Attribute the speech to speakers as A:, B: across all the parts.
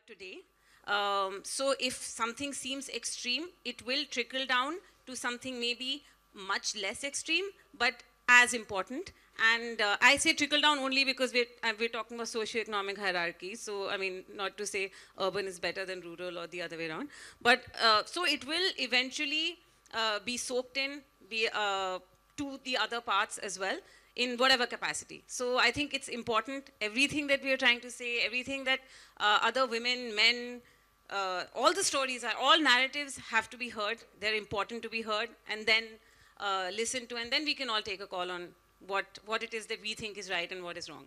A: today. So if something seems extreme, it will trickle down to something maybe much less extreme, but as important. And I say trickle down only because we're talking about socioeconomic hierarchy. So, I mean, not to say urban is better than rural or the other way around. But so it will eventually be soaked in to the other parts as well in whatever capacity. So I think it's important, everything that we are trying to say, everything that other women, men, all the stories, all narratives have to be heard. They're important to be heard and then listened to, and then we can all take a call on what it is that we think is right and what is wrong,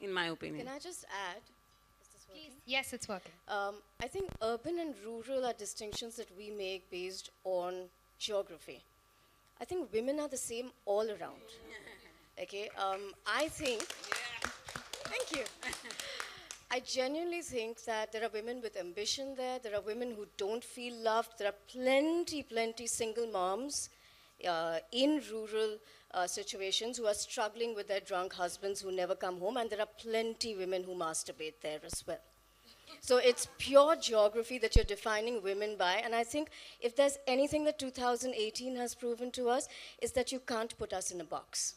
A: in my opinion.
B: Can I just add? Is this working?
C: Please. Yes, it's working.
B: I think urban and rural are distinctions that we make based on geography. I think women are the same all around. Okay, I think, thank you. I genuinely think that there are women with ambition there are women who don't feel loved, there are plenty single moms in rural situations who are struggling with their drunk husbands who never come home, and there are plenty women who masturbate there as well. So it's pure geography that you're defining women by, and I think if there's anything that 2018 has proven to us, is that you can't put us in a box.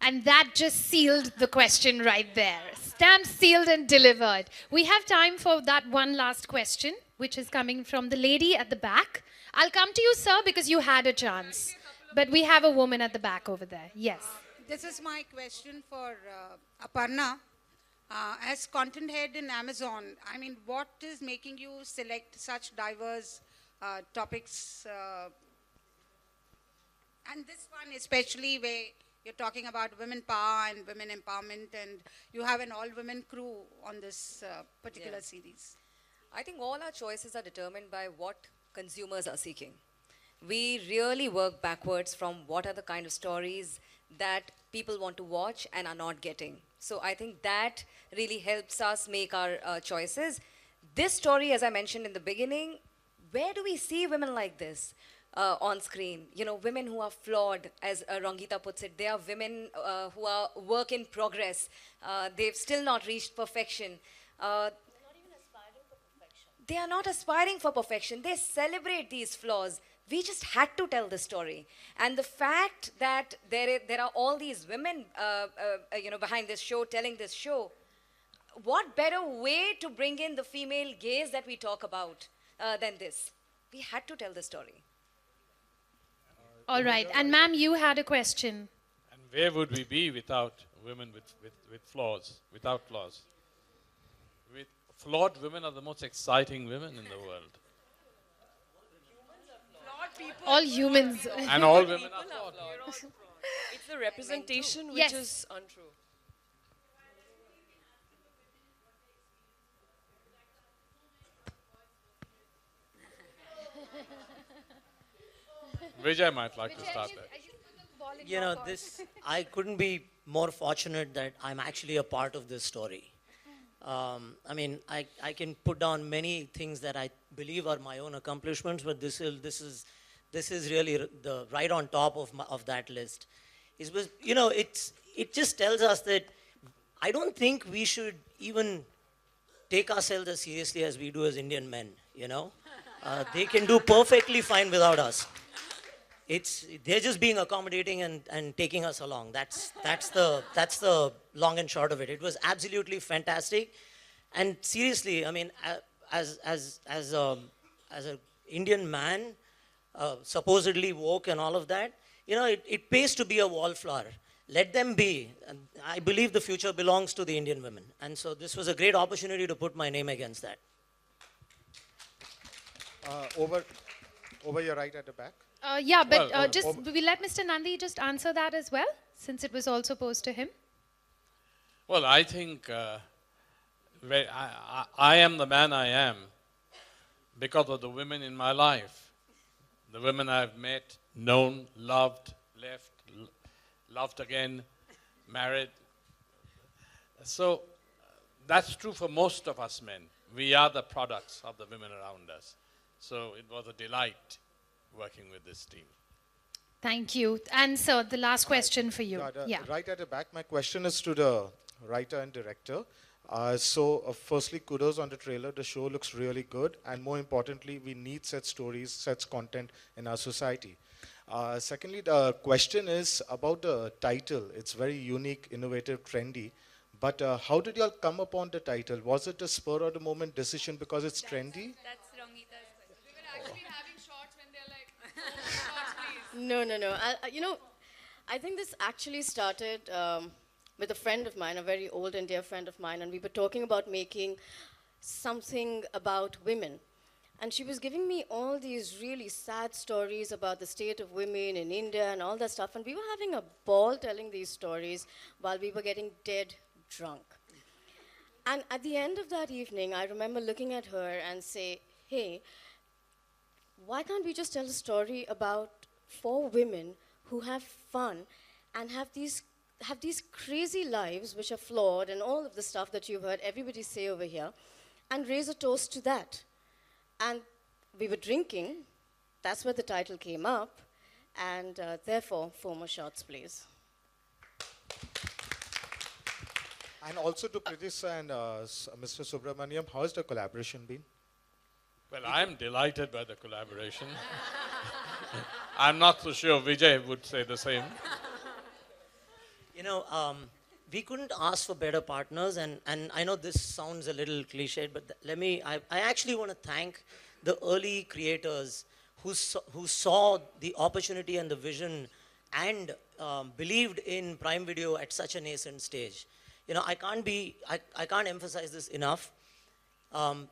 C: And that just sealed the question right there. Stamped, sealed, and delivered. We have time for that one last question, which is coming from the lady at the back. I'll come to you, sir, because you had a chance. But we have a woman at the back over there. Yes.
D: This is my question for Aparna. As content head in Amazon, I mean, what is making you select such diverse topics? And this one especially where you're talking about women power and women empowerment, and you have an all-women crew on this particular series.
E: I think all our choices are determined by what consumers are seeking. We really work backwards from what are the kind of stories that people want to watch and are not getting. So I think that really helps us make our choices. This story, as I mentioned in the beginning, where do we see women like this on screen? You know, women who are flawed, as Rangita puts it. They are women who are work in progress. They've still not reached perfection. They are not aspiring for perfection. They celebrate these flaws. We just had to tell the story. And the fact that there are all these women behind this show, telling this show, what better way to bring in the female gaze that we talk about than this? We had to tell the story.
C: All right. And ma'am, you had a question.
F: And where would we be without women with flaws, without flaws? Flawed women are the most exciting women in the world.
C: All humans.
F: And all women are flawed.
G: It's the representation which
C: Yes.
G: is untrue.
F: Vijay might like to start there.
H: You know, I couldn't be more fortunate that I'm actually a part of this story. I mean, I can put down many things that I believe are my own accomplishments, but this is really the right on top of that list. It just tells us that I don't think we should even take ourselves as seriously as we do as Indian men. You know, they can do perfectly fine without us. They're just being accommodating and taking us along. That's the long and short of it. It was absolutely fantastic, and seriously, I mean, as an Indian man, supposedly woke and all of that, you know, it pays to be a wallflower. Let them be. And I believe the future belongs to the Indian women, and so this was a great opportunity to put my name against that.
I: Over your right at the back.
C: Yeah, but we let Mr. Nandi just answer that as well, since it was also posed to him.
F: Well, I think I am the man I am because of the women in my life. The women I've met, known, loved, left, loved again, married. So that's true for most of us men. We are the products of the women around us. So it was a delight working with this team.
C: Thank you. And so the last question for you. Yeah.
I: Right at the back, my question is to the writer and director. Firstly, kudos on the trailer. The show looks really good, and more importantly, we need such stories, such content in our society. Secondly, the question is about the title. It's very unique, innovative, trendy. But how did you all come upon the title? Was it a spur of the moment decision because it's trendy?
J: That's Rangita's question.
G: We were actually having shots when they're like,
B: No, no, no. I think this actually started with a friend of mine, a very old and dear friend of mine, and we were talking about making something about women. And she was giving me all these really sad stories about the state of women in India and all that stuff. And we were having a ball telling these stories while we were getting dead drunk. And at the end of that evening, I remember looking at her and say, hey, why can't we just tell a story about 4 women who have fun and have these crazy lives which are flawed and all of the stuff that you've heard everybody say over here, and raise a toast to that. And we were drinking. That's where the title came up. And therefore, 4 more shots, please.
I: And also to Kriti and Mr. Subramaniam, how has the collaboration been?
F: Well, I'm delighted by the collaboration. I'm not so sure Vijay would say the same.
H: You know, we couldn't ask for better partners, and I know this sounds a little cliched, but I actually want to thank the early creators who saw the opportunity and the vision and believed in Prime Video at such a nascent stage. You know, I can't emphasize this enough.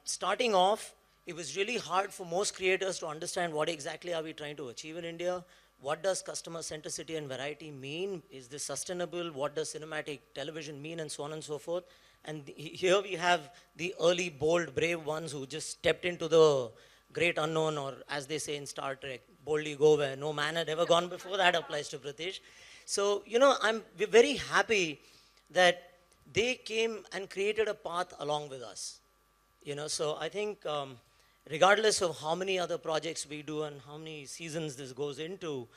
H: Starting off, it was really hard for most creators to understand what exactly are we trying to achieve in India. What does customer centricity and variety mean? Is this sustainable? What does cinematic television mean? And so on and so forth. And here we have the early, bold, brave ones who just stepped into the great unknown, or as they say in Star Trek, boldly go where no man had ever gone before. That applies to Pritish. So, you know, we're very happy that they came and created a path along with us. You know, so I think regardless of how many other projects we do and how many seasons this goes into,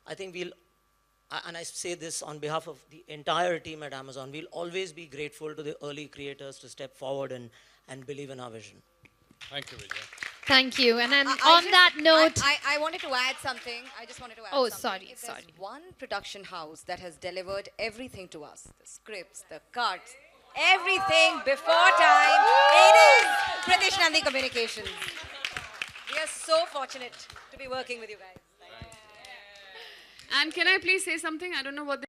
H: I think and I say this on behalf of the entire team at Amazon, we'll always be grateful to the early creators to step forward and believe in our vision.
F: Thank you, Vijay.
C: Thank you. And then on that note...
E: I wanted to add something. I just wanted to add
C: Oh,
E: something.
C: sorry,
E: If there's
C: sorry.
E: one production house that has delivered everything to us, the scripts, the cuts, everything before time, it is Pritish Nandi Communications. We are so fortunate to be working with you guys.
J: And can I please say something? I don't know what